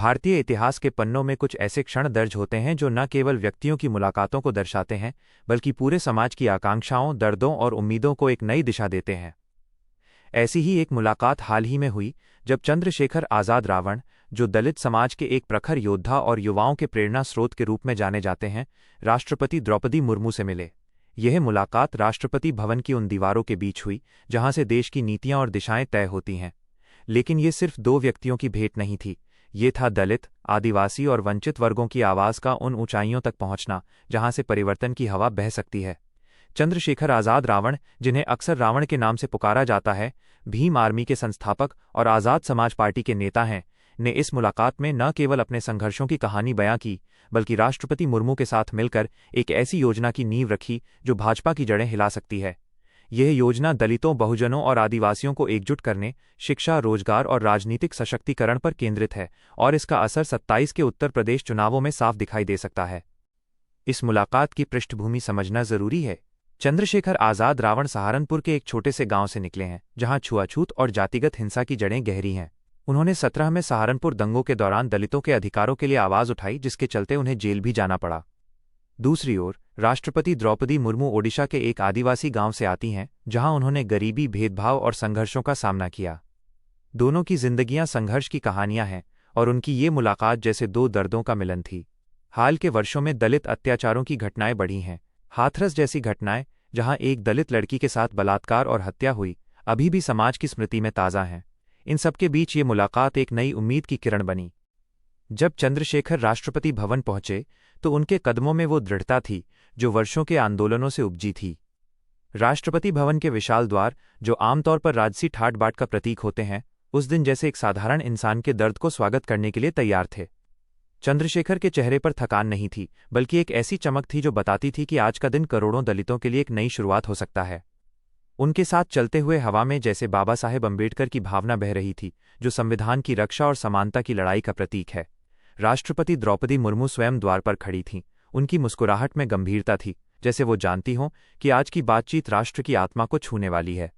भारतीय इतिहास के पन्नों में कुछ ऐसे क्षण दर्ज होते हैं जो न केवल व्यक्तियों की मुलाकातों को दर्शाते हैं, बल्कि पूरे समाज की आकांक्षाओं, दर्दों और उम्मीदों को एक नई दिशा देते हैं। ऐसी ही एक मुलाकात हाल ही में हुई, जब चंद्रशेखर आजाद रावण, जो दलित समाज के एक प्रखर योद्धा और युवाओं के प्रेरणा स्रोत के रूप में जाने जाते हैं, राष्ट्रपति द्रौपदी मुर्मू से मिले। यह मुलाकात राष्ट्रपति भवन की उन दीवारों के बीच हुई जहां से देश की नीतियां और दिशाएं तय होती हैं। लेकिन ये सिर्फ दो व्यक्तियों की भेंट नहीं थी। ये था दलित, आदिवासी और वंचित वर्गों की आवाज का उन ऊंचाइयों तक पहुंचना जहां से परिवर्तन की हवा बह सकती है। चंद्रशेखर आजाद रावण, जिन्हें अक्सर रावण के नाम से पुकारा जाता है, भीम आर्मी के संस्थापक और आजाद समाज पार्टी के नेता हैं, ने इस मुलाकात में न केवल अपने संघर्षों की कहानी बयां की, बल्कि राष्ट्रपति मुर्मू के साथ मिलकर एक ऐसी योजना की नींव रखी जो भाजपा की जड़ें हिला सकती है। यह योजना दलितों, बहुजनों और आदिवासियों को एकजुट करने, शिक्षा, रोजगार और राजनीतिक सशक्तिकरण पर केंद्रित है, और इसका असर 27 के उत्तर प्रदेश चुनावों में साफ दिखाई दे सकता है। इस मुलाकात की पृष्ठभूमि समझना जरूरी है। चंद्रशेखर आजाद रावण सहारनपुर के एक छोटे से गांव से निकले हैं, जहां छुआछूत और जातिगत हिंसा की जड़ें गहरी हैं। उन्होंने 17 में सहारनपुर दंगों के दौरान दलितों के अधिकारों के लिए आवाज उठाई, जिसके चलते उन्हें जेल भी जाना पड़ा। दूसरी ओर, राष्ट्रपति द्रौपदी मुर्मू ओडिशा के एक आदिवासी गांव से आती हैं, जहां उन्होंने गरीबी, भेदभाव और संघर्षों का सामना किया। दोनों की जिंदगियां संघर्ष की कहानियां हैं, और उनकी ये मुलाकात जैसे दो दर्दों का मिलन थी। हाल के वर्षों में दलित अत्याचारों की घटनाएं बढ़ी हैं। हाथरस जैसी घटनाएं, जहां एक दलित लड़की के साथ बलात्कार और हत्या हुई, अभी भी समाज की स्मृति में ताज़ा हैं। इन सबके बीच ये मुलाकात एक नई उम्मीद की किरण बनी। जब चंद्रशेखर राष्ट्रपति भवन पहुंचे, तो उनके कदमों में वो दृढ़ता थी जो वर्षों के आंदोलनों से उपजी थी। राष्ट्रपति भवन के विशाल द्वार, जो आमतौर पर राजसी ठाट बाट का प्रतीक होते हैं, उस दिन जैसे एक साधारण इंसान के दर्द को स्वागत करने के लिए तैयार थे। चंद्रशेखर के चेहरे पर थकान नहीं थी, बल्कि एक ऐसी चमक थी जो बताती थी कि आज का दिन करोड़ों दलितों के लिए एक नई शुरुआत हो सकता है। उनके साथ चलते हुए हवा में जैसे बाबा साहेब अम्बेडकर की भावना बह रही थी, जो संविधान की रक्षा और समानता की लड़ाई का प्रतीक है। राष्ट्रपति द्रौपदी मुर्मू स्वयं द्वार पर खड़ी थीं। उनकी मुस्कुराहट में गंभीरता थी, जैसे वो जानती हों कि आज की बातचीत राष्ट्र की आत्मा को छूने वाली है।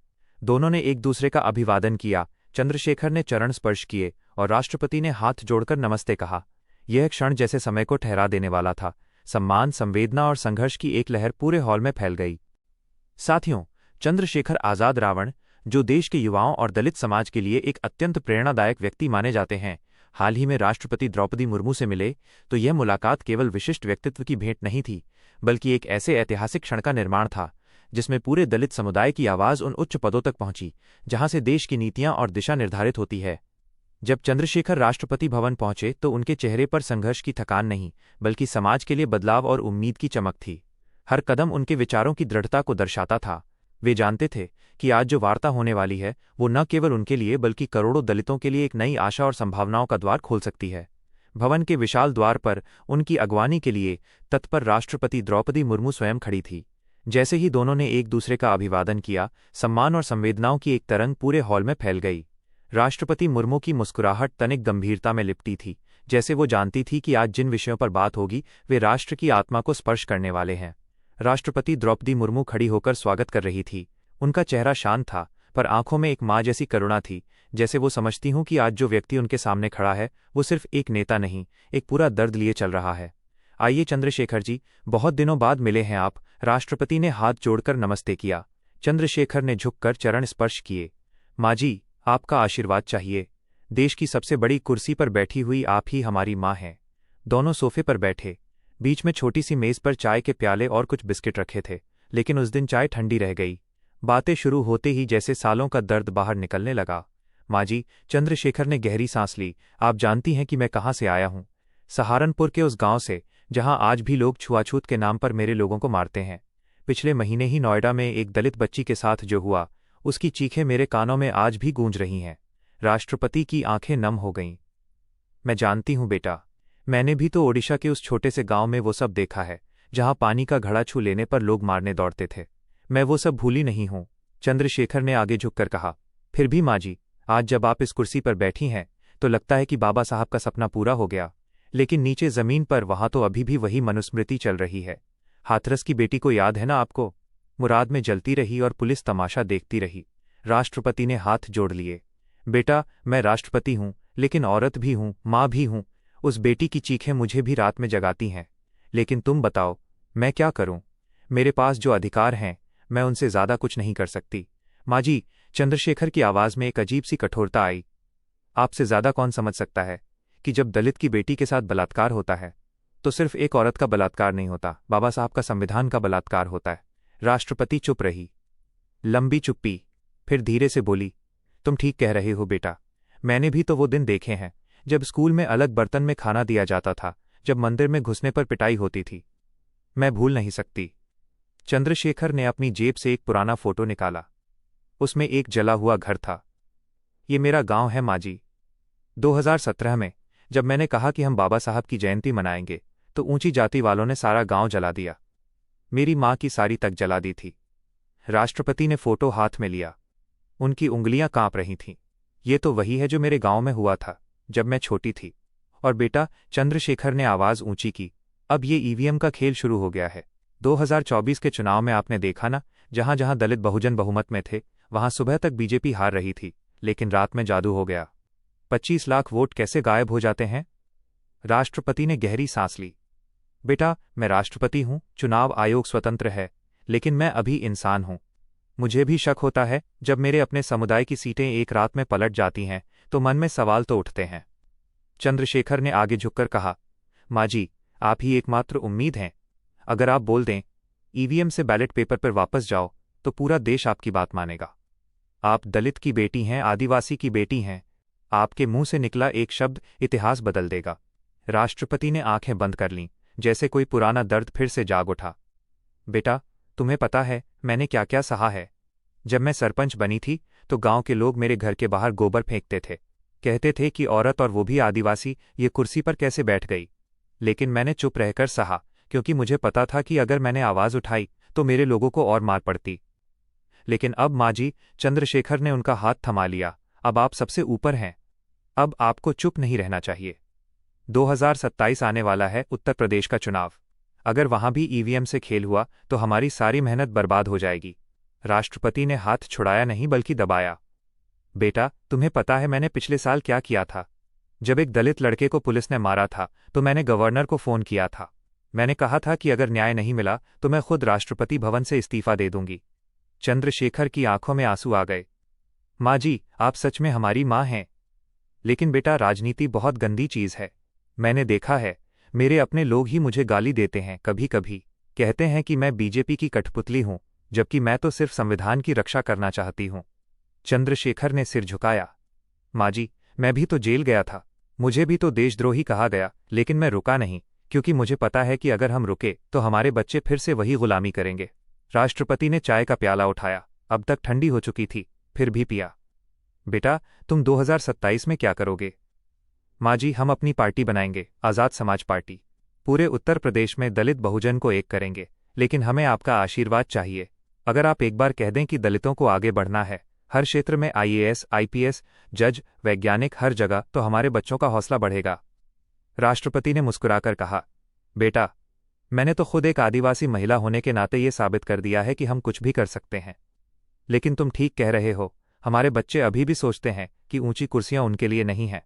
दोनों ने एक दूसरे का अभिवादन किया। चंद्रशेखर ने चरण स्पर्श किए और राष्ट्रपति ने हाथ जोड़कर नमस्ते कहा। यह क्षण जैसे समय को ठहरा देने वाला था। सम्मान, संवेदना और संघर्ष की एक लहर पूरे हॉल में फैल गई। साथियों, चंद्रशेखर आजाद रावण, जो देश के युवाओं और दलित समाज के लिए एक अत्यंत प्रेरणादायक व्यक्ति माने जाते हैं, हाल ही में राष्ट्रपति द्रौपदी मुर्मू से मिले, तो यह मुलाकात केवल विशिष्ट व्यक्तित्व की भेंट नहीं थी, बल्कि एक ऐसे ऐतिहासिक क्षण का निर्माण था जिसमें पूरे दलित समुदाय की आवाज उन उच्च पदों तक पहुंची जहां से देश की नीतियां और दिशा निर्धारित होती है। जब चंद्रशेखर राष्ट्रपति भवन पहुंचे, तो उनके चेहरे पर संघर्ष की थकान नहीं, बल्कि समाज के लिए बदलाव और उम्मीद की चमक थी। हर कदम उनके विचारों की दृढ़ता को दर्शाता था। वे जानते थे कि आज जो वार्ता होने वाली है, वो न केवल उनके लिए बल्कि करोड़ों दलितों के लिए एक नई आशा और संभावनाओं का द्वार खोल सकती है। भवन के विशाल द्वार पर उनकी अगवानी के लिए तत्पर राष्ट्रपति द्रौपदी मुर्मू स्वयं खड़ी थी। जैसे ही दोनों ने एक दूसरे का अभिवादन किया, सम्मान और संवेदनाओं की एक तरंग पूरे हॉल में फैल गई। राष्ट्रपति मुर्मू की मुस्कुराहट तनिक गंभीरता में लिपटी थी, जैसे वो जानती थी कि आज जिन विषयों पर बात होगी, वे राष्ट्र की आत्मा को स्पर्श करने वाले हैं। राष्ट्रपति द्रौपदी मुर्मू खड़ी होकर स्वागत कर रही थी। उनका चेहरा शांत था, पर आंखों में एक माँ जैसी करुणा थी, जैसे वो समझती हूं कि आज जो व्यक्ति उनके सामने खड़ा है, वो सिर्फ एक नेता नहीं, एक पूरा दर्द लिए चल रहा है। आइए चंद्रशेखर जी, बहुत दिनों बाद मिले हैं आप। राष्ट्रपति ने हाथ जोड़कर नमस्ते किया। चंद्रशेखर ने झुककर चरण स्पर्श किए। माँ जी, आपका आशीर्वाद चाहिए। देश की सबसे बड़ी कुर्सी पर बैठी हुई आप ही हमारी माँ हैं। दोनों सोफे पर बैठे। बीच में छोटी सी मेज पर चाय के प्याले और कुछ बिस्किट रखे थे, लेकिन उस दिन चाय ठंडी रह गई। बातें शुरू होते ही जैसे सालों का दर्द बाहर निकलने लगा। माँ जी, चंद्रशेखर ने गहरी सांस ली, आप जानती हैं कि मैं कहाँ से आया हूँ? सहारनपुर के उस गांव से, जहां आज भी लोग छुआछूत के नाम पर मेरे लोगों को मारते हैं। पिछले महीने ही नोएडा में एक दलित बच्ची के साथ जो हुआ, उसकी चीखें मेरे कानों में आज भी गूंज रही हैं। राष्ट्रपति की आंखें नम हो गईं। मैं जानती हूं बेटा, मैंने भी तो ओडिशा के उस छोटे से गांव में वो सब देखा है, जहां पानी का घड़ा छू लेने पर लोग मारने दौड़ते थे। मैं वो सब भूली नहीं हूं। चंद्रशेखर ने आगे झुककर कहा। फिर भी माँ जी, आज जब आप इस कुर्सी पर बैठी हैं, तो लगता है कि बाबा साहब का सपना पूरा हो गया। लेकिन नीचे जमीन पर वहां तो अभी भी वही मनुस्मृति चल रही है। हाथरस की बेटी को याद है ना आपको? मुराद में जलती रही और पुलिस तमाशा देखती रही। राष्ट्रपति ने हाथ जोड़ लिए। बेटा, मैं राष्ट्रपति हूं, लेकिन औरत भी हूं, माँ भी हूं, उस बेटी की चीखें मुझे भी रात में जगाती हैं। लेकिन तुम बताओ, मैं क्या करूं? मेरे पास जो अधिकार हैं, मैं उनसे ज्यादा कुछ नहीं कर सकती। माँ जी, चंद्रशेखर की आवाज में एक अजीब सी कठोरता आई। आपसे ज्यादा कौन समझ सकता है कि जब दलित की बेटी के साथ बलात्कार होता है तो सिर्फ एक औरत का बलात्कार नहीं होता, बाबा साहब का संविधान का बलात्कार होता है। राष्ट्रपति चुप रही। लंबी चुप्पी। फिर धीरे से बोली, तुम ठीक कह रहे हो बेटा। मैंने भी तो वो दिन देखे हैं जब स्कूल में अलग बर्तन में खाना दिया जाता था, जब मंदिर में घुसने पर पिटाई होती थी। मैं भूल नहीं सकती। चंद्रशेखर ने अपनी जेब से एक पुराना फोटो निकाला। उसमें एक जला हुआ घर था। ये मेरा गांव है माँ जी। 2017 में जब मैंने कहा कि हम बाबा साहब की जयंती मनाएंगे तो ऊंची जाति वालों ने सारा गांव जला दिया। मेरी माँ की साड़ी तक जला दी थी। राष्ट्रपति ने फोटो हाथ में लिया। उनकी उंगलियां कांप रही थीं। ये तो वही है जो मेरे गांव में हुआ था जब मैं छोटी थी। और बेटा, चंद्रशेखर ने आवाज ऊंची की, अब ये ईवीएम का खेल शुरू हो गया है। 2024 के चुनाव में आपने देखा ना, जहां जहां दलित बहुजन बहुमत में थे वहां सुबह तक बीजेपी हार रही थी, लेकिन रात में जादू हो गया। 25 लाख वोट कैसे गायब हो जाते हैं? राष्ट्रपति ने गहरी सांस ली। बेटा, मैं राष्ट्रपति हूं, चुनाव आयोग स्वतंत्र है, लेकिन मैं अभी इंसान हूं। मुझे भी शक होता है। जब मेरे अपने समुदाय की सीटें एक रात में पलट जाती हैं तो मन में सवाल तो उठते हैं। चंद्रशेखर ने आगे झुककर कहा, माँ जी, आप ही एकमात्र उम्मीद हैं। अगर आप बोल दें, ईवीएम से बैलेट पेपर पर वापस जाओ, तो पूरा देश आपकी बात मानेगा। आप दलित की बेटी हैं, आदिवासी की बेटी हैं। आपके मुंह से निकला एक शब्द इतिहास बदल देगा। राष्ट्रपति ने आंखें बंद कर लीं, जैसे कोई पुराना दर्द फिर से जाग उठा। बेटा, तुम्हें पता है मैंने क्या क्या सहा है। जब मैं सरपंच बनी थी तो गांव के लोग मेरे घर के बाहर गोबर फेंकते थे। कहते थे कि औरत, और वो भी आदिवासी, ये कुर्सी पर कैसे बैठ गई। लेकिन मैंने चुप रहकर सहा, क्योंकि मुझे पता था कि अगर मैंने आवाज उठाई तो मेरे लोगों को और मार पड़ती। लेकिन अब माँ जी, चंद्रशेखर ने उनका हाथ थमा लिया, अब आप सबसे ऊपर हैं। अब आपको चुप नहीं रहना चाहिए। 2027 आने वाला है, उत्तर प्रदेश का चुनाव। अगर वहां भी ईवीएम से खेल हुआ तो हमारी सारी मेहनत बर्बाद हो जाएगी। राष्ट्रपति ने हाथ छुड़ाया नहीं बल्कि दबाया। बेटा, तुम्हें पता है मैंने पिछले साल क्या किया था? जब एक दलित लड़के को पुलिस ने मारा था तो मैंने गवर्नर को फोन किया था। मैंने कहा था कि अगर न्याय नहीं मिला तो मैं खुद राष्ट्रपति भवन से इस्तीफा दे दूंगी। चंद्रशेखर की आंखों में आंसू आ गए। माँ जी, आप सच में हमारी माँ हैं। लेकिन बेटा, राजनीति बहुत गंदी चीज है। मैंने देखा है, मेरे अपने लोग ही मुझे गाली देते हैं। कभी कभी कहते हैं कि मैं बीजेपी की कठपुतली हूं, जबकि मैं तो सिर्फ संविधान की रक्षा करना चाहती हूं। चंद्रशेखर ने सिर झुकाया। माँ जी, मैं भी तो जेल गया था। मुझे भी तो देशद्रोही कहा गया, लेकिन मैं रुका नहीं, क्योंकि मुझे पता है कि अगर हम रुके तो हमारे बच्चे फिर से वही गुलामी करेंगे। राष्ट्रपति ने चाय का प्याला उठाया। अब तक ठंडी हो चुकी थी, फिर भी पिया। बेटा, तुम 2027 में क्या करोगे? माँ जी, हम अपनी पार्टी बनाएंगे, आज़ाद समाज पार्टी। पूरे उत्तर प्रदेश में दलित बहुजन को एक करेंगे, लेकिन हमें आपका आशीर्वाद चाहिए। अगर आप एक बार कह दें कि दलितों को आगे बढ़ना है, हर क्षेत्र में आईएएस, आईपीएस, जज, वैज्ञानिक, हर जगह, तो हमारे बच्चों का हौसला बढ़ेगा। राष्ट्रपति ने मुस्कुराकर कहा, बेटा, मैंने तो खुद एक आदिवासी महिला होने के नाते ये साबित कर दिया है कि हम कुछ भी कर सकते हैं। लेकिन तुम ठीक कह रहे हो, हमारे बच्चे अभी भी सोचते हैं कि ऊंची कुर्सियां उनके लिए नहीं हैं।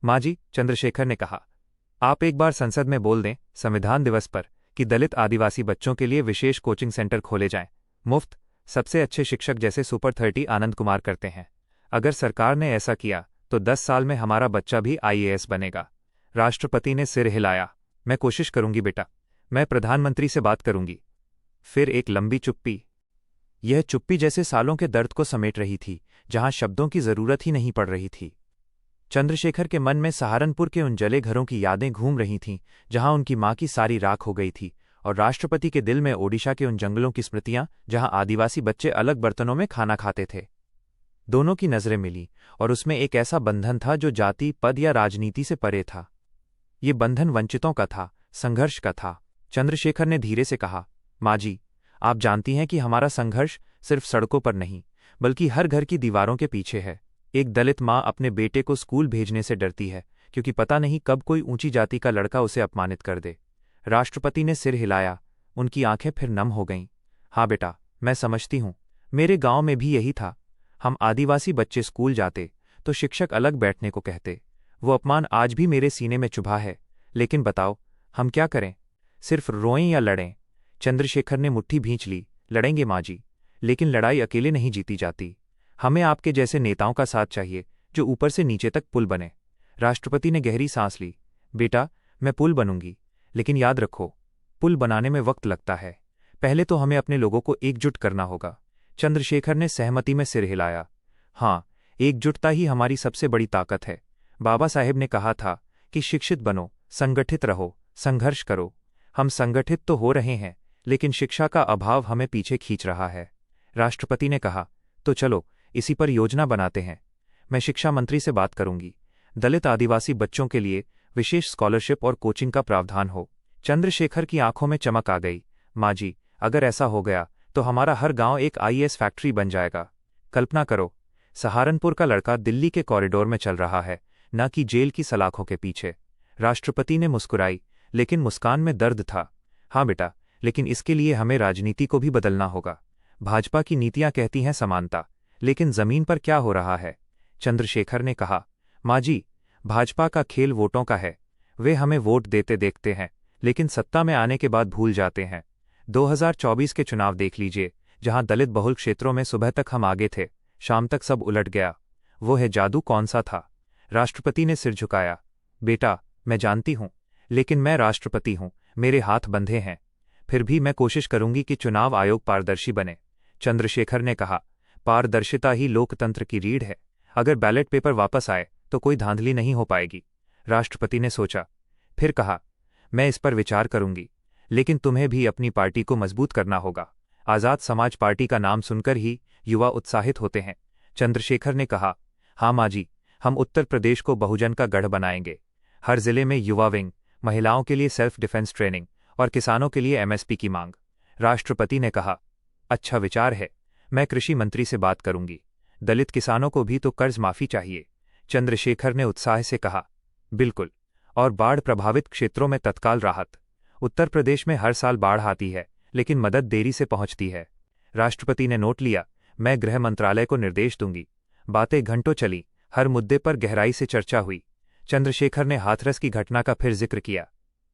माँ जी, चंद्रशेखर ने कहा, आप एक बार संसद में बोल दें संविधान दिवस पर कि दलित आदिवासी बच्चों के लिए विशेष कोचिंग सेंटर खोले जाएं, मुफ्त। सबसे अच्छे शिक्षक जैसे सुपर 30 आनंद कुमार करते हैं। अगर सरकार ने ऐसा किया तो 10 साल में हमारा बच्चा भी आईएएस बनेगा। राष्ट्रपति ने सिर हिलाया। मैं कोशिश करूंगी बेटा, मैं प्रधानमंत्री से बात करूंगी। फिर एक लंबी चुप्पी। यह चुप्पी जैसे सालों के दर्द को समेट रही थी, जहां शब्दों की जरूरत ही नहीं पड़ रही थी। चंद्रशेखर के मन में सहारनपुर के उन जले घरों की यादें घूम रही थीं, जहां उनकी मां की सारी राख हो गई थी, और राष्ट्रपति के दिल में ओडिशा के उन जंगलों की स्मृतियां, जहां आदिवासी बच्चे अलग बर्तनों में खाना खाते थे। दोनों की नजरें मिली, और उसमें एक ऐसा बंधन था जो जाति, पद या राजनीति से परे था। ये बंधन वंचितों का था, संघर्ष का था। चंद्रशेखर ने धीरे से कहा, माँ जी, आप जानती हैं कि हमारा संघर्ष सिर्फ सड़कों पर नहीं, बल्कि हर घर की दीवारों के पीछे है। एक दलित माँ अपने बेटे को स्कूल भेजने से डरती है, क्योंकि पता नहीं कब कोई ऊंची जाति का लड़का उसे अपमानित कर दे। राष्ट्रपति ने सिर हिलाया। उनकी आंखें फिर नम हो गईं। हाँ बेटा, मैं समझती हूँ। मेरे गांव में भी यही था। हम आदिवासी बच्चे स्कूल जाते तो शिक्षक अलग बैठने को कहते, वो अपमान आज भी मेरे सीने में चुभा है। लेकिन बताओ, हम क्या करें? सिर्फ रोएं या लड़ें? चंद्रशेखर ने मुट्ठी भींच ली। लड़ेंगे माँ जी, लेकिन लड़ाई अकेले नहीं जीती जाती। हमें आपके जैसे नेताओं का साथ चाहिए, जो ऊपर से नीचे तक पुल बने। राष्ट्रपति ने गहरी सांस ली। बेटा, मैं पुल बनूंगी, लेकिन याद रखो, पुल बनाने में वक्त लगता है। पहले तो हमें अपने लोगों को एकजुट करना होगा। चंद्रशेखर ने सहमति में सिर हिलाया। हाँ, एकजुटता ही हमारी सबसे बड़ी ताकत है। बाबा साहेब ने कहा था कि शिक्षित बनो, संगठित रहो, संघर्ष करो। हम संगठित तो हो रहे हैं, लेकिन शिक्षा का अभाव हमें पीछे खींच रहा है। राष्ट्रपति ने कहा, तो चलो इसी पर योजना बनाते हैं। मैं शिक्षा मंत्री से बात करूंगी। दलित आदिवासी बच्चों के लिए विशेष स्कॉलरशिप और कोचिंग का प्रावधान हो। चंद्रशेखर की आंखों में चमक आ गई। माँ जी, अगर ऐसा हो गया तो हमारा हर गांव एक आईएएस फैक्ट्री बन जाएगा। कल्पना करो, सहारनपुर का लड़का दिल्ली के कॉरिडोर में चल रहा है, न कि जेल की सलाखों के पीछे। राष्ट्रपति ने मुस्कुराई, लेकिन मुस्कान में दर्द था। हाँ बेटा, लेकिन इसके लिए हमें राजनीति को भी बदलना होगा। भाजपा की नीतियां कहती हैं समानता, लेकिन जमीन पर क्या हो रहा है? चंद्रशेखर ने कहा, माँ जी, भाजपा का खेल वोटों का है। वे हमें वोट देते देखते हैं, लेकिन सत्ता में आने के बाद भूल जाते हैं। 2024 के चुनाव देख लीजिए, जहां दलित बहुल क्षेत्रों में सुबह तक हम आगे थे, शाम तक सब उलट गया। वो है जादू कौन सा था? राष्ट्रपति ने सिर झुकाया। बेटा, मैं जानती हूं, लेकिन मैं राष्ट्रपति हूं, मेरे हाथ बंधे हैं। फिर भी मैं कोशिश करूंगी कि चुनाव आयोग पारदर्शी बने। चंद्रशेखर ने कहा, पारदर्शिता ही लोकतंत्र की रीढ़ है। अगर बैलेट पेपर वापस आए तो कोई धांधली नहीं हो पाएगी। राष्ट्रपति ने सोचा, फिर कहा, मैं इस पर विचार करूंगी, लेकिन तुम्हें भी अपनी पार्टी को मजबूत करना होगा। आजाद समाज पार्टी का नाम सुनकर ही युवा उत्साहित होते हैं। चंद्रशेखर ने कहा, हाँ माँ जी, हम उत्तर प्रदेश को बहुजन का गढ़ बनाएंगे। हर जिले में युवा विंग, महिलाओं के लिए सेल्फ डिफेंस ट्रेनिंग और किसानों के लिए एमएसपी की मांग। राष्ट्रपति ने कहा, अच्छा विचार है, मैं कृषि मंत्री से बात करूंगी। दलित किसानों को भी तो कर्ज माफी चाहिए। चंद्रशेखर ने उत्साह से कहा, बिल्कुल, और बाढ़ प्रभावित क्षेत्रों में तत्काल राहत। उत्तर प्रदेश में हर साल बाढ़ आती है, लेकिन मदद देरी से पहुंचती है। राष्ट्रपति ने नोट लिया। मैं गृह मंत्रालय को निर्देश दूंगी। बातें घंटों चली, हर मुद्दे पर गहराई से चर्चा हुई। चंद्रशेखर ने हाथरस की घटना का फिर जिक्र किया।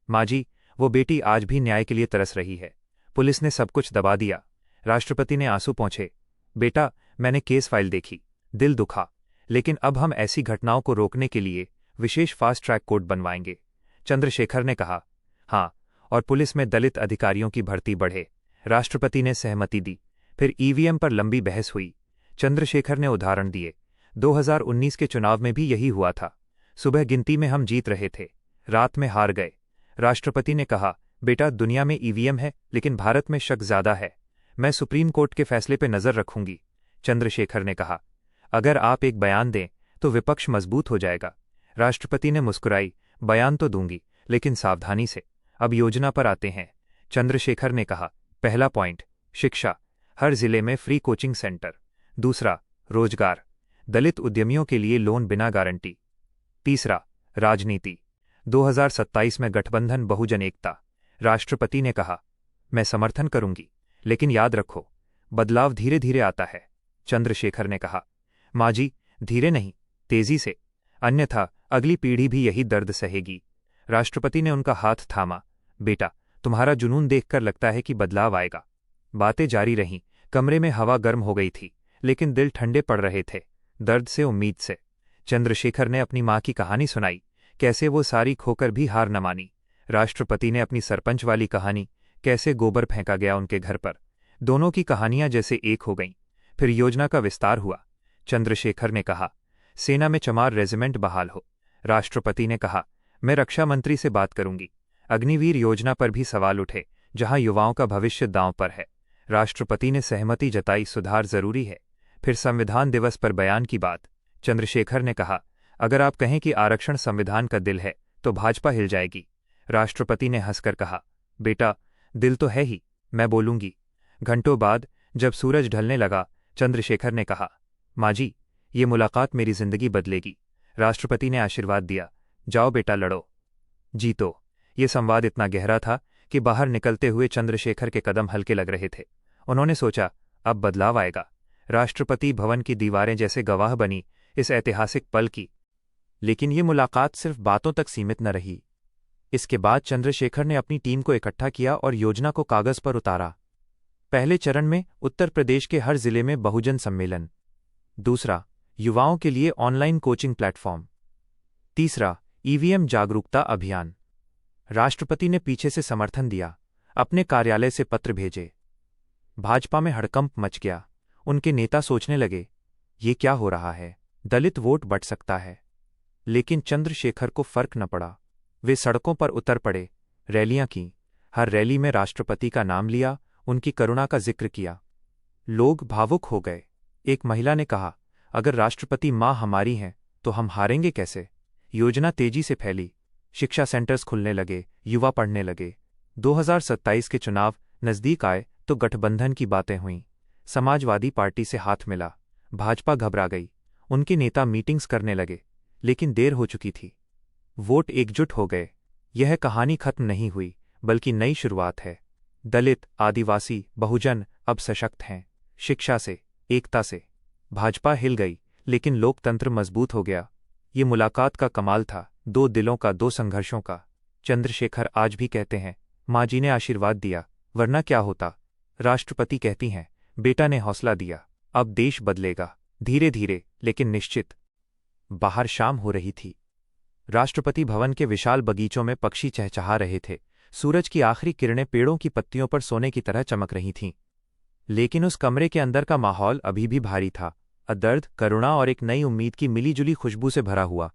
माँ जी, वो बेटी आज भी न्याय के लिए तरस रही है। पुलिस ने सब कुछ दबा दिया। राष्ट्रपति ने आंसू पोंछे। बेटा, मैंने केस फाइल देखी, दिल दुखा, लेकिन अब हम ऐसी घटनाओं को रोकने के लिए विशेष फास्ट ट्रैक कोर्ट बनवाएंगे। चंद्रशेखर ने कहा, हाँ, और पुलिस में दलित अधिकारियों की भर्ती बढ़े। राष्ट्रपति ने सहमति दी। फिर ईवीएम पर लंबी बहस हुई। चंद्रशेखर ने उदाहरण दिए। 2019 के चुनाव में भी यही हुआ था। सुबह गिनती में हम जीत रहे थे, रात में हार गए। राष्ट्रपति ने कहा, बेटा, दुनिया में ईवीएम है, लेकिन भारत में शक ज्यादा है। मैं सुप्रीम कोर्ट के फैसले पर नजर रखूंगी। चंद्रशेखर ने कहा, अगर आप एक बयान दें तो विपक्ष मजबूत हो जाएगा। राष्ट्रपति ने मुस्कुराई। बयान तो दूंगी, लेकिन सावधानी से। अब योजना पर आते हैं। चंद्रशेखर ने कहा, पहला पॉइंट, शिक्षा, हर जिले में फ्री कोचिंग सेंटर। दूसरा, रोजगार, दलित उद्यमियों के लिए लोन बिना गारंटी। तीसरा, राजनीति, 2027 में गठबंधन बहुजन एकता। राष्ट्रपति ने कहा, मैं समर्थन करूंगी, लेकिन याद रखो, बदलाव धीरे धीरे आता है। चंद्रशेखर ने कहा, माँ जी, धीरे नहीं, तेजी से, अन्यथा अगली पीढ़ी भी यही दर्द सहेगी। राष्ट्रपति ने उनका हाथ थामा। बेटा, तुम्हारा जुनून देखकर लगता है कि बदलाव आएगा। बातें जारी रहीं। कमरे में हवा गर्म हो गई थी, लेकिन दिल ठंडे पड़ रहे थे, दर्द से, उम्मीद से। चंद्रशेखर ने अपनी माँ की कहानी सुनाई, कैसे वो सारी खोकर भी हार न मानी। राष्ट्रपति ने अपनी सरपंच वाली कहानी, कैसे गोबर फेंका गया उनके घर पर। दोनों की कहानियां जैसे एक हो गईं। फिर योजना का विस्तार हुआ। चंद्रशेखर ने कहा, सेना में चमार रेजिमेंट बहाल हो। राष्ट्रपति ने कहा, मैं रक्षा मंत्री से बात करूंगी। अग्निवीर योजना पर भी सवाल उठे, जहां युवाओं का भविष्य दांव पर है। राष्ट्रपति ने सहमति जताई, सुधार जरूरी है। फिर संविधान दिवस पर बयान की बात। चंद्रशेखर ने कहा, अगर आप कहें कि आरक्षण संविधान का दिल है तो भाजपा हिल जाएगी। राष्ट्रपति ने हंसकर कहा, बेटा, दिल तो है ही, मैं बोलूंगी। घंटों बाद जब सूरज ढलने लगा, चंद्रशेखर ने कहा, माँ जी, ये मुलाकात मेरी जिंदगी बदलेगी। राष्ट्रपति ने आशीर्वाद दिया, जाओ बेटा, लड़ो, जीतो। ये संवाद इतना गहरा था कि बाहर निकलते हुए चंद्रशेखर के कदम हल्के लग रहे थे। उन्होंने सोचा, अब बदलाव आएगा। राष्ट्रपति भवन की दीवारें जैसे गवाह बनी इस ऐतिहासिक पल की। लेकिन ये मुलाकात सिर्फ बातों तक सीमित न रही। इसके बाद चंद्रशेखर ने अपनी टीम को इकट्ठा किया और योजना को कागज पर उतारा। पहले चरण में उत्तर प्रदेश के हर जिले में बहुजन सम्मेलन। दूसरा, युवाओं के लिए ऑनलाइन कोचिंग प्लेटफॉर्म। तीसरा, ईवीएम जागरूकता अभियान। राष्ट्रपति ने पीछे से समर्थन दिया, अपने कार्यालय से पत्र भेजे। भाजपा में हड़कंप मच गया। उनके नेता सोचने लगे, ये क्या हो रहा है, दलित वोट बट सकता है। लेकिन चंद्रशेखर को फर्क न पड़ा। वे सड़कों पर उतर पड़े, रैलियां की। हर रैली में राष्ट्रपति का नाम लिया, उनकी करुणा का जिक्र किया। लोग भावुक हो गए। एक महिला ने कहा, अगर राष्ट्रपति माँ हमारी हैं तो हम हारेंगे कैसे। योजना तेजी से फैली, शिक्षा सेंटर्स खुलने लगे, युवा पढ़ने लगे। 2027 के चुनाव नजदीक आए तो गठबंधन की बातें हुईं। समाजवादी पार्टी से हाथ मिला। भाजपा घबरा गई। उनके नेता मीटिंग्स करने लगे, लेकिन देर हो चुकी थी। वोट एकजुट हो गए। यह कहानी खत्म नहीं हुई, बल्कि नई शुरुआत है। दलित, आदिवासी, बहुजन अब सशक्त हैं, शिक्षा से, एकता से। भाजपा हिल गई, लेकिन लोकतंत्र मजबूत हो गया। ये मुलाकात का कमाल था, दो दिलों का, दो संघर्षों का। चंद्रशेखर आज भी कहते हैं, माँ जी ने आशीर्वाद दिया, वरना क्या होता। राष्ट्रपति कहती हैं, बेटा ने हौसला दिया, अब देश बदलेगा, धीरे धीरे लेकिन निश्चित। बाहर शाम हो रही थी। राष्ट्रपति भवन के विशाल बगीचों में पक्षी चहचहा रहे थे। सूरज की आखिरी किरणें पेड़ों की पत्तियों पर सोने की तरह चमक रही थीं। लेकिन उस कमरे के अंदर का माहौल अभी भी भारी था, दर्द, करुणा और एक नई उम्मीद की मिलीजुली खुशबू से भरा हुआ।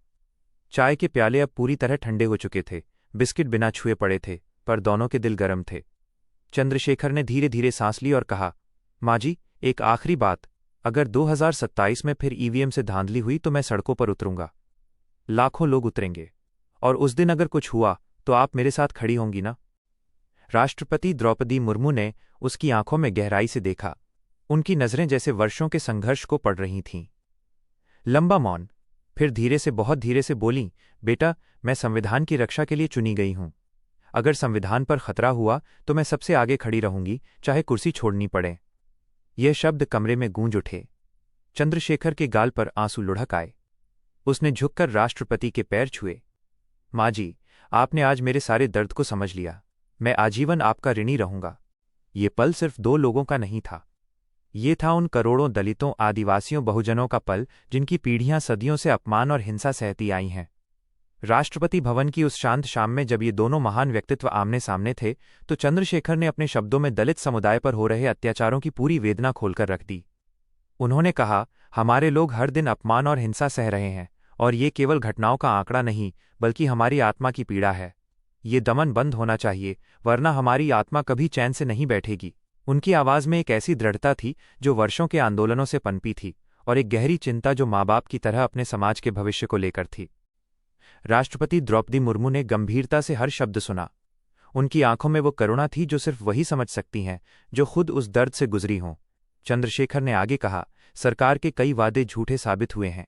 चाय के प्याले अब पूरी तरह ठंडे हो चुके थे, बिस्किट बिना छुए पड़े थे, पर दोनों के दिल गर्म थे। चंद्रशेखर ने धीरे धीरे सांस ली और कहा, माँ जी, एक आखिरी बात, अगर 2027 में फिर ईवीएम से धांधली हुई तो मैं सड़कों पर उतरूंगा। लाखों लोग उतरेंगे, और उस दिन अगर कुछ हुआ तो आप मेरे साथ खड़ी होंगी ना। राष्ट्रपति द्रौपदी मुर्मू ने उसकी आंखों में गहराई से देखा। उनकी नजरें जैसे वर्षों के संघर्ष को पढ़ रही थीं। लंबा मौन, फिर धीरे से, बहुत धीरे से बोलीं, बेटा, मैं संविधान की रक्षा के लिए चुनी गई हूं। अगर संविधान पर खतरा हुआ तो मैं सबसे आगे खड़ी रहूंगी, चाहे कुर्सी छोड़नी पड़े। यह शब्द कमरे में गूंज उठे। चंद्रशेखर के गाल पर आंसू लुढ़क आए। उसने झुककर राष्ट्रपति के पैर छुए। माँ जी, आपने आज मेरे सारे दर्द को समझ लिया। मैं आजीवन आपका ऋणी रहूंगा। ये पल सिर्फ दो लोगों का नहीं था। ये था उन करोड़ों दलितों, आदिवासियों, बहुजनों का पल, जिनकी पीढ़ियां सदियों से अपमान और हिंसा सहती आई हैं। राष्ट्रपति भवन की उस शांत शाम में जब ये दोनों महान व्यक्तित्व आमने सामने थे, तो चंद्रशेखर ने अपने शब्दों में दलित समुदाय पर हो रहे अत्याचारों की पूरी वेदना खोलकर रख दी। उन्होंने कहा, हमारे लोग हर दिन अपमान और हिंसा सह रहे हैं, और ये केवल घटनाओं का आंकड़ा नहीं, बल्कि हमारी आत्मा की पीड़ा है। ये दमन बंद होना चाहिए, वरना हमारी आत्मा कभी चैन से नहीं बैठेगी। उनकी आवाज़ में एक ऐसी दृढ़ता थी जो वर्षों के आंदोलनों से पनपी थी, और एक गहरी चिंता जो माँ बाप की तरह अपने समाज के भविष्य को लेकर थी। राष्ट्रपति द्रौपदी मुर्मू ने गंभीरता से हर शब्द सुना। उनकी आंखों में वो करुणा थी जो सिर्फ वही समझ सकती हैं जो खुद उस दर्द से गुजरी हों। चंद्रशेखर ने आगे कहा, सरकार के कई वादे झूठे साबित हुए हैं।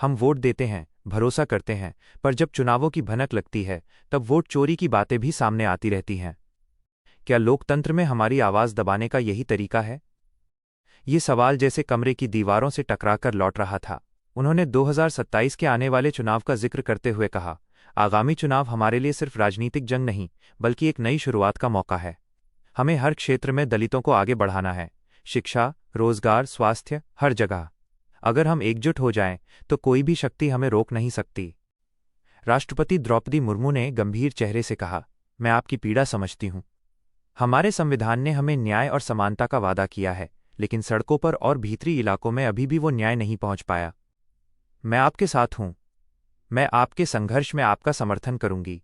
हम वोट देते हैं, भरोसा करते हैं, पर जब चुनावों की भनक लगती है तब वोट चोरी की बातें भी सामने आती रहती हैं। क्या लोकतंत्र में हमारी आवाज़ दबाने का यही तरीका है? ये सवाल जैसे कमरे की दीवारों से टकराकर लौट रहा था। उन्होंने 2027 के आने वाले चुनाव का जिक्र करते हुए कहा, आगामी चुनाव हमारे लिए सिर्फ राजनीतिक जंग नहीं, बल्कि एक नई शुरुआत का मौका है। हमें हर क्षेत्र में दलितों को आगे बढ़ाना है, शिक्षा, रोजगार, स्वास्थ्य, हर जगह। अगर हम एकजुट हो जाएं, तो कोई भी शक्ति हमें रोक नहीं सकती। राष्ट्रपति द्रौपदी मुर्मू ने गंभीर चेहरे से कहा, मैं आपकी पीड़ा समझती हूं। हमारे संविधान ने हमें न्याय और समानता का वादा किया है, लेकिन सड़कों पर और भीतरी इलाकों में अभी भी वो न्याय नहीं पहुंच पाया। मैं आपके साथ हूं। मैं आपके संघर्ष में आपका समर्थन करूंगी।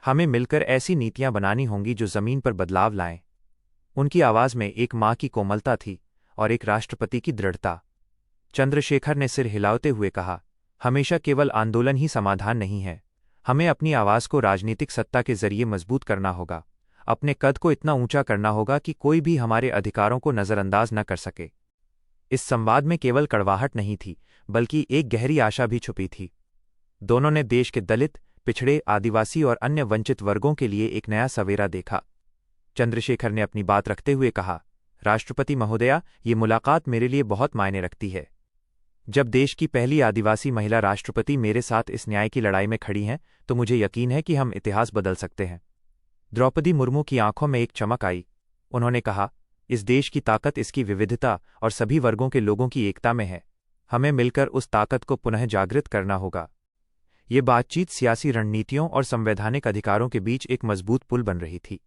हमें मिलकर ऐसी नीतियां बनानी होंगी जो जमीन पर बदलाव लाएं। उनकी आवाज में एक मां की कोमलता थी और एक राष्ट्रपति की दृढ़ता। चंद्रशेखर ने सिर हिलाते हुए कहा, हमेशा केवल आंदोलन ही समाधान नहीं है। हमें अपनी आवाज को राजनीतिक सत्ता के जरिए मजबूत करना होगा। अपने कद को इतना ऊंचा करना होगा कि कोई भी हमारे अधिकारों को नजरअंदाज न कर सके। इस संवाद में केवल कड़वाहट नहीं थी, बल्कि एक गहरी आशा भी छुपी थी। दोनों ने देश के दलित, पिछड़े, आदिवासी और अन्य वंचित वर्गों के लिए एक नया सवेरा देखा। चंद्रशेखर ने अपनी बात रखते हुए कहा, राष्ट्रपति महोदया, ये मुलाकात मेरे लिए बहुत मायने रखती है। जब देश की पहली आदिवासी महिला राष्ट्रपति मेरे साथ इस न्याय की लड़ाई में खड़ी हैं, तो मुझे यकीन है कि हम इतिहास बदल सकते हैं। द्रौपदी मुर्मू की आंखों में एक चमक आई। उन्होंने कहा, इस देश की ताकत इसकी विविधता और सभी वर्गों के लोगों की एकता में है। हमें मिलकर उस ताकत को पुनः जागृत करना होगा। ये बातचीत सियासी रणनीतियों और संवैधानिक अधिकारों के बीच एक मजबूत पुल बन रही थी।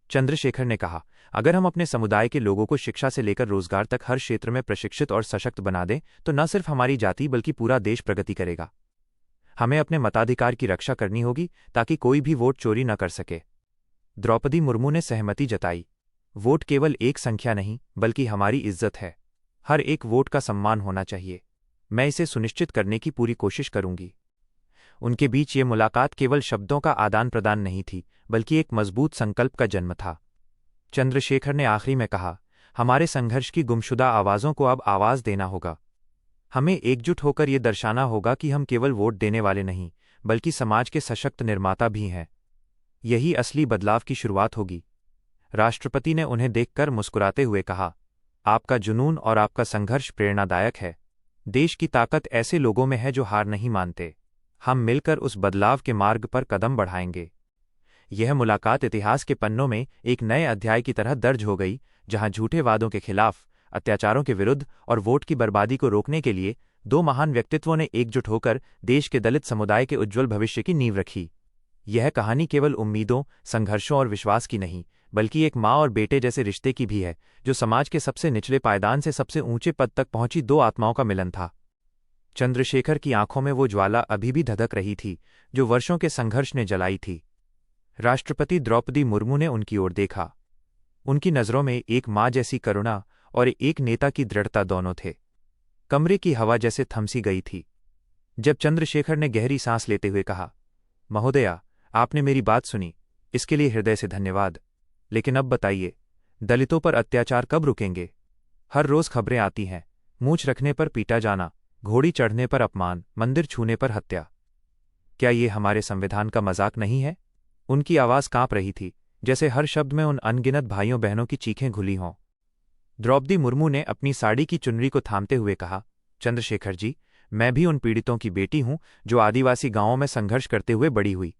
चंद्रशेखर ने कहा, अगर हम अपने समुदाय के लोगों को शिक्षा से लेकर रोजगार तक हर क्षेत्र में प्रशिक्षित और सशक्त बना दें, तो न सिर्फ हमारी जाति बल्कि पूरा देश प्रगति करेगा। हमें अपने मताधिकार की रक्षा करनी होगी ताकि कोई भी वोट चोरी न कर सके। द्रौपदी मुर्मू ने सहमति जताई। वोट केवल एक संख्या नहीं, बल्कि हमारी इज्जत है। हर एक वोट का सम्मान होना चाहिए। मैं इसे सुनिश्चित करने की पूरी कोशिश करूंगी। उनके बीच ये मुलाकात केवल शब्दों का आदान प्रदान नहीं थी, बल्कि एक मजबूत संकल्प का जन्म था। चंद्रशेखर ने आखिरी में कहा, हमारे संघर्ष की गुमशुदा आवाज़ों को अब आवाज़ देना होगा। हमें एकजुट होकर ये दर्शाना होगा कि हम केवल वोट देने वाले नहीं, बल्कि समाज के सशक्त निर्माता भी हैं। यही असली बदलाव की शुरुआत होगी। राष्ट्रपति ने उन्हें देखकर मुस्कुराते हुए कहा, आपका जुनून और आपका संघर्ष प्रेरणादायक है। देश की ताकत ऐसे लोगों में है जो हार नहीं मानते। हम मिलकर उस बदलाव के मार्ग पर कदम बढ़ाएंगे। यह मुलाकात इतिहास के पन्नों में एक नए अध्याय की तरह दर्ज हो गई, जहां झूठे वादों के खिलाफ, अत्याचारों के विरुद्ध और वोट की बर्बादी को रोकने के लिए दो महान व्यक्तित्वों ने एकजुट होकर देश के दलित समुदाय के उज्ज्वल भविष्य की नींव रखी। यह कहानी केवल उम्मीदों, संघर्षों और विश्वास की नहीं, बल्कि एक माँ और बेटे जैसे रिश्ते की भी है, जो समाज के सबसे निचले पायदान से सबसे ऊंचे पद तक पहुंची दो आत्माओं का मिलन था। चंद्रशेखर की आंखों में वो ज्वाला अभी भी धधक रही थी, जो वर्षों के संघर्ष ने जलाई थी। राष्ट्रपति द्रौपदी मुर्मू ने उनकी ओर देखा। उनकी नज़रों में एक माँ जैसी करुणा और एक नेता की दृढ़ता दोनों थे। कमरे की हवा जैसे थमसी गई थी। जब चंद्रशेखर ने गहरी सांस लेते हुए कहा, महोदया, आपने मेरी बात सुनी, इसके लिए हृदय से धन्यवाद। लेकिन अब बताइए, दलितों पर अत्याचार कब रुकेंगे? हर रोज खबरें आती हैं, मूंछ रखने पर पीटा जाना, घोड़ी चढ़ने पर अपमान, मंदिर छूने पर हत्या। क्या ये हमारे संविधान का मजाक नहीं है? उनकी आवाज़ कांप रही थी, जैसे हर शब्द में उन अनगिनत भाइयों बहनों की चीखें घुली हों। द्रौपदी मुर्मू ने अपनी साड़ी की चुनरी को थामते हुए कहा, चंद्रशेखर जी, मैं भी उन पीड़ितों की बेटी हूं जो आदिवासी गांवों में संघर्ष करते हुए बड़ी हुई।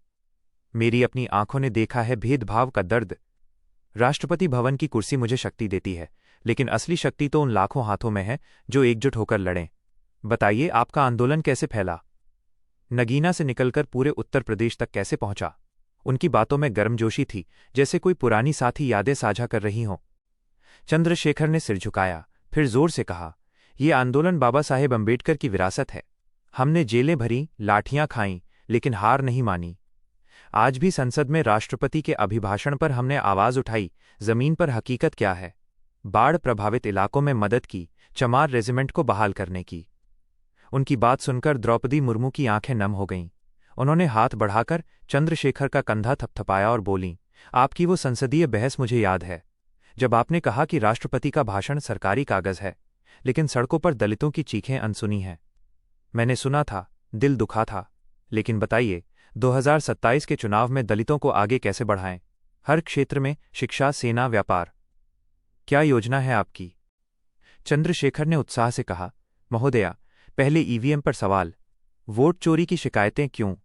मेरी अपनी आंखों ने देखा है भेदभाव का दर्द। राष्ट्रपति भवन की कुर्सी मुझे शक्ति देती है, लेकिन असली शक्ति तो उन लाखों हाथों में है जो एकजुट होकर लड़ें। बताइए, आपका आंदोलन कैसे फैला? नगीना से निकलकर पूरे उत्तर प्रदेश तक कैसे पहुंचा? उनकी बातों में गर्मजोशी थी, जैसे कोई पुरानी साथी यादें साझा कर रही हों। चंद्रशेखर ने सिर झुकाया, फिर जोर से कहा, यह आंदोलन बाबा साहेब अंबेडकर की विरासत है। हमने जेलें भरी, लाठियां खाईं, लेकिन हार नहीं मानी। आज भी संसद में राष्ट्रपति के अभिभाषण पर हमने आवाज उठाई, जमीन पर हकीकत क्या है। बाढ़ प्रभावित इलाकों में मदद की, चमार रेजिमेंट को बहाल करने की। उनकी बात सुनकर द्रौपदी मुर्मू की आंखें नम हो गईं। उन्होंने हाथ बढ़ाकर चंद्रशेखर का कंधा थपथपाया और बोलीं, आपकी वो संसदीय बहस मुझे याद है, जब आपने कहा कि राष्ट्रपति का भाषण सरकारी कागज है, लेकिन सड़कों पर दलितों की चीखें अनसुनी हैं। मैंने सुना था, दिल दुखा था। लेकिन बताइए, 2027 के चुनाव में दलितों को आगे कैसे बढ़ाएं? हर क्षेत्र में, शिक्षा, सेना, व्यापार। क्या योजना है आपकी? चंद्रशेखर ने उत्साह से कहा, महोदया, पहले ईवीएम पर सवाल। वोट चोरी की शिकायतें क्यों?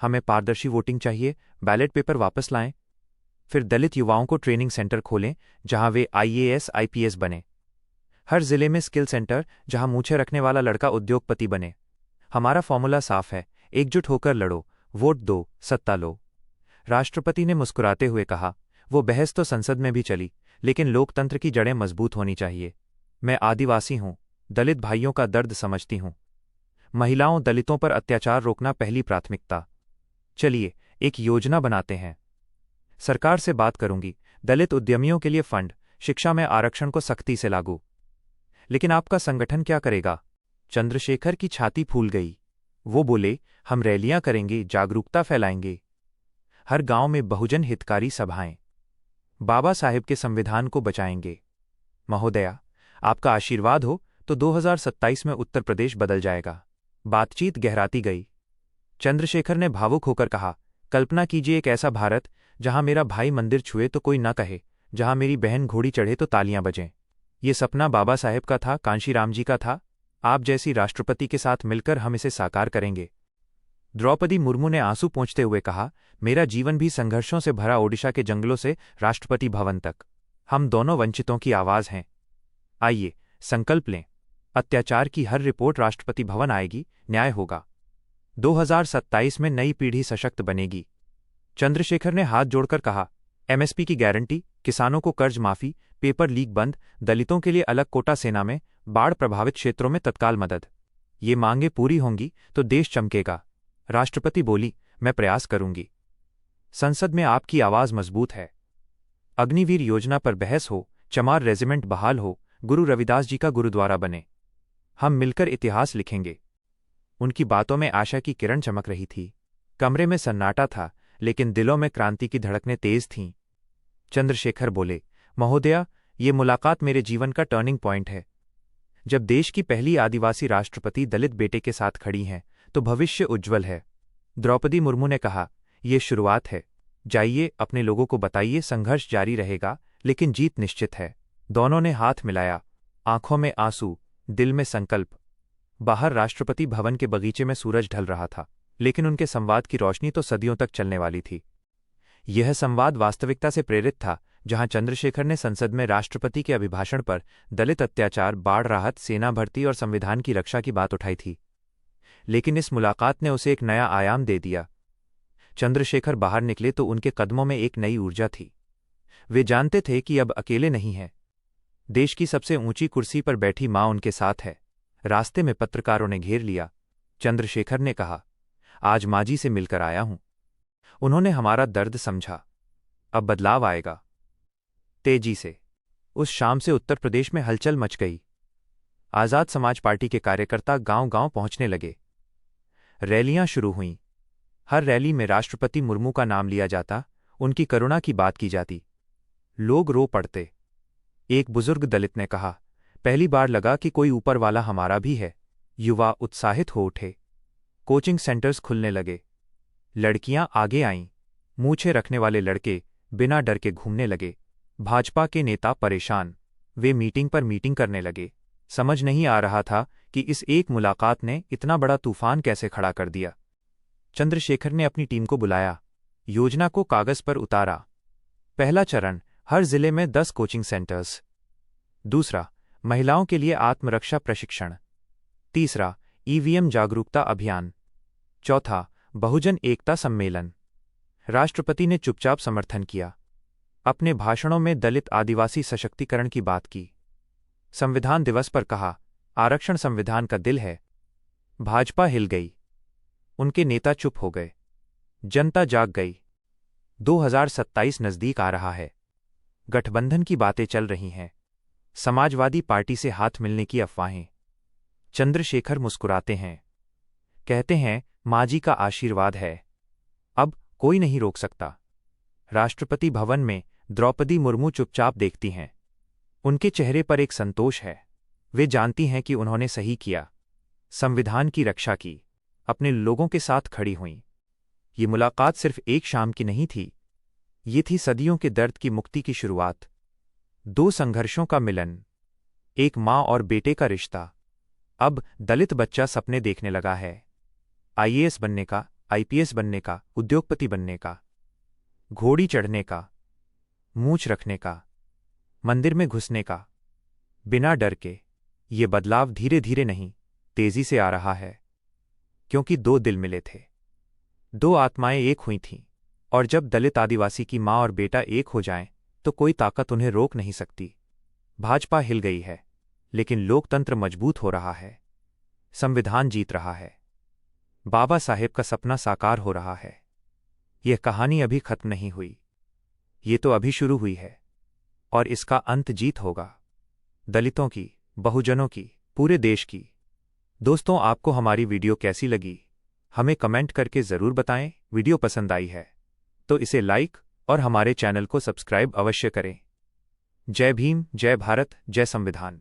हमें पारदर्शी वोटिंग चाहिए, बैलेट पेपर वापस लाएं। फिर दलित युवाओं को ट्रेनिंग सेंटर खोलें, जहां वे आईएएस आईपीएस बने। हर जिले में स्किल सेंटर, जहां मूछें रखने वाला लड़का उद्योगपति बने। हमारा फॉर्मूला साफ है, एकजुट होकर लड़ो, वोट दो, सत्ता लो। राष्ट्रपति ने मुस्कुराते हुए कहा, वो बहस तो संसद में भी चली, लेकिन लोकतंत्र की जड़ें मजबूत होनी चाहिए। मैं आदिवासी हूं, दलित भाइयों का दर्द समझती हूं। महिलाओं, दलितों पर अत्याचार रोकना पहली प्राथमिकता। चलिए, एक योजना बनाते हैं। सरकार से बात करूंगी, दलित उद्यमियों के लिए फंड, शिक्षा में आरक्षण को सख्ती से लागू। लेकिन आपका संगठन क्या करेगा? चंद्रशेखर की छाती फूल गई। वो बोले, हम रैलियां करेंगे, जागरूकता फैलाएंगे। हर गांव में बहुजन हितकारी सभाएं। बाबा साहेब के संविधान को बचाएंगे। महोदया, आपका आशीर्वाद हो तो 2027 में उत्तर प्रदेश बदल जाएगा। बातचीत गहराती गई। चंद्रशेखर ने भावुक होकर कहा, कल्पना कीजिए एक ऐसा भारत जहां मेरा भाई मंदिर छुए तो कोई न कहे, जहां मेरी बहन घोड़ी चढ़े तो तालियां बजें। ये सपना बाबा साहेब का था, कांशीराम जी का था। आप जैसी राष्ट्रपति के साथ मिलकर हम इसे साकार करेंगे। द्रौपदी मुर्मू ने आंसू पोंछते हुए कहा, मेरा जीवन भी संघर्षों से भरा ओडिशा के जंगलों से राष्ट्रपति भवन तक। हम दोनों वंचितों की आवाज हैं। आइए संकल्प लें, अत्याचार की हर रिपोर्ट राष्ट्रपति भवन आएगी, न्याय होगा। 2027 में नई पीढ़ी सशक्त बनेगी। चंद्रशेखर ने हाथ जोड़कर कहा, एमएसपी की गारंटी, किसानों को कर्ज माफी, पेपर लीक बंद, दलितों के लिए अलग कोटा, सेना में बाढ़ प्रभावित क्षेत्रों में तत्काल मदद। ये मांगें पूरी होंगी तो देश चमकेगा। राष्ट्रपति बोली, मैं प्रयास करूंगी। संसद में आपकी आवाज मजबूत है। अग्निवीर योजना पर बहस हो, चमार रेजिमेंट बहाल हो, गुरु रविदास जी का गुरुद्वारा बने। हम मिलकर इतिहास लिखेंगे। उनकी बातों में आशा की किरण चमक रही थी। कमरे में सन्नाटा था, लेकिन दिलों में क्रांति की धड़कनें तेज थीं। चंद्रशेखर बोले, महोदया, ये मुलाकात मेरे जीवन का टर्निंग पॉइंट है। जब देश की पहली आदिवासी राष्ट्रपति दलित बेटे के साथ खड़ी हैं, तो भविष्य उज्ज्वल है। द्रौपदी मुर्मू ने कहा, यह शुरुआत है। जाइए, अपने लोगों को बताइए, संघर्ष जारी रहेगा, लेकिन जीत निश्चित है। दोनों ने हाथ मिलाया, आंखों में आंसू, दिल में संकल्प। बाहर राष्ट्रपति भवन के बगीचे में सूरज ढल रहा था, लेकिन उनके संवाद की रोशनी तो सदियों तक चलने वाली थी। यह संवाद वास्तविकता से प्रेरित था, जहां चंद्रशेखर ने संसद में राष्ट्रपति के अभिभाषण पर दलित अत्याचार, बाढ़ राहत, सेना भर्ती और संविधान की रक्षा की बात उठाई थी। लेकिन इस मुलाकात ने उसे एक नया आयाम दे दिया। चंद्रशेखर बाहर निकले तो उनके कदमों में एक नई ऊर्जा थी। वे जानते थे कि अब अकेले नहीं हैं। देश की सबसे ऊंची कुर्सी पर बैठी मां उनके साथ है। रास्ते में पत्रकारों ने घेर लिया। चंद्रशेखर ने कहा, आज मां जी से मिलकर आया हूं। उन्होंने हमारा दर्द समझा। अब बदलाव आएगा। तेजी से उस शाम से उत्तर प्रदेश में हलचल मच गई। आजाद समाज पार्टी के कार्यकर्ता गांव-गांव पहुंचने लगे। रैलियां शुरू हुईं। हर रैली में राष्ट्रपति मुर्मू का नाम लिया जाता, उनकी करुणा की बात की जाती। लोग रो पड़ते। एक बुजुर्ग दलित ने कहा, पहली बार लगा कि कोई ऊपर वाला हमारा भी है। युवा उत्साहित हो उठे। कोचिंग सेंटर्स खुलने लगे। लड़कियां आगे आईं। मूछें रखने वाले लड़के बिना डर के घूमने लगे। भाजपा के नेता परेशान। वे मीटिंग पर मीटिंग करने लगे। समझ नहीं आ रहा था कि इस एक मुलाकात ने इतना बड़ा तूफान कैसे खड़ा कर दिया। चंद्रशेखर ने अपनी टीम को बुलाया। योजना को कागज पर उतारा। पहला चरण, हर जिले में 10 कोचिंग सेंटर्स। दूसरा, महिलाओं के लिए आत्मरक्षा प्रशिक्षण। तीसरा, ईवीएम जागरूकता अभियान। चौथा, बहुजन एकता सम्मेलन। राष्ट्रपति ने चुपचाप समर्थन किया। अपने भाषणों में दलित आदिवासी सशक्तिकरण की बात की। संविधान दिवस पर कहा, आरक्षण संविधान का दिल है। भाजपा हिल गई। उनके नेता चुप हो गए। जनता जाग गई। 2027 नजदीक आ रहा है। गठबंधन की बातें चल रही हैं। समाजवादी पार्टी से हाथ मिलने की अफवाहें। चंद्रशेखर मुस्कुराते हैं। कहते हैं, मां जी का आशीर्वाद है। अब कोई नहीं रोक सकता। राष्ट्रपति भवन में द्रौपदी मुर्मू चुपचाप देखती हैं। उनके चेहरे पर एक संतोष है। वे जानती हैं कि उन्होंने सही किया। संविधान की रक्षा की। अपने लोगों के साथ खड़ी हुईं। ये मुलाकात सिर्फ एक शाम की नहीं थी। ये थी सदियों के दर्द की मुक्ति की शुरुआत। 2 संघर्षों का मिलन। एक मां और बेटे का रिश्ता। अब दलित बच्चा सपने देखने लगा है। आईएएस बनने का, आईपीएस बनने का, उद्योगपति बनने का, घोड़ी चढ़ने का, मूंछ रखने का, मंदिर में घुसने का, बिना डर के। ये बदलाव धीरे धीरे नहीं, तेजी से आ रहा है। क्योंकि 2 दिल मिले थे। 2 आत्माएं एक हुई थीं। और जब दलित आदिवासी की मां और बेटा एक हो जाएं, तो कोई ताकत उन्हें रोक नहीं सकती। भाजपा हिल गई है, लेकिन लोकतंत्र मजबूत हो रहा है। संविधान जीत रहा है। बाबा साहेब का सपना साकार हो रहा है। यह कहानी अभी खत्म नहीं हुई। ये तो अभी शुरू हुई है। और इसका अंत जीत होगा। दलितों की, बहुजनों की, पूरे देश की। दोस्तों, आपको हमारी वीडियो कैसी लगी? हमें कमेंट करके ज़रूर बताएं। वीडियो पसंद आई है तो इसे लाइक और हमारे चैनल को सब्सक्राइब अवश्य करें। जय भीम, जय भारत, जय संविधान।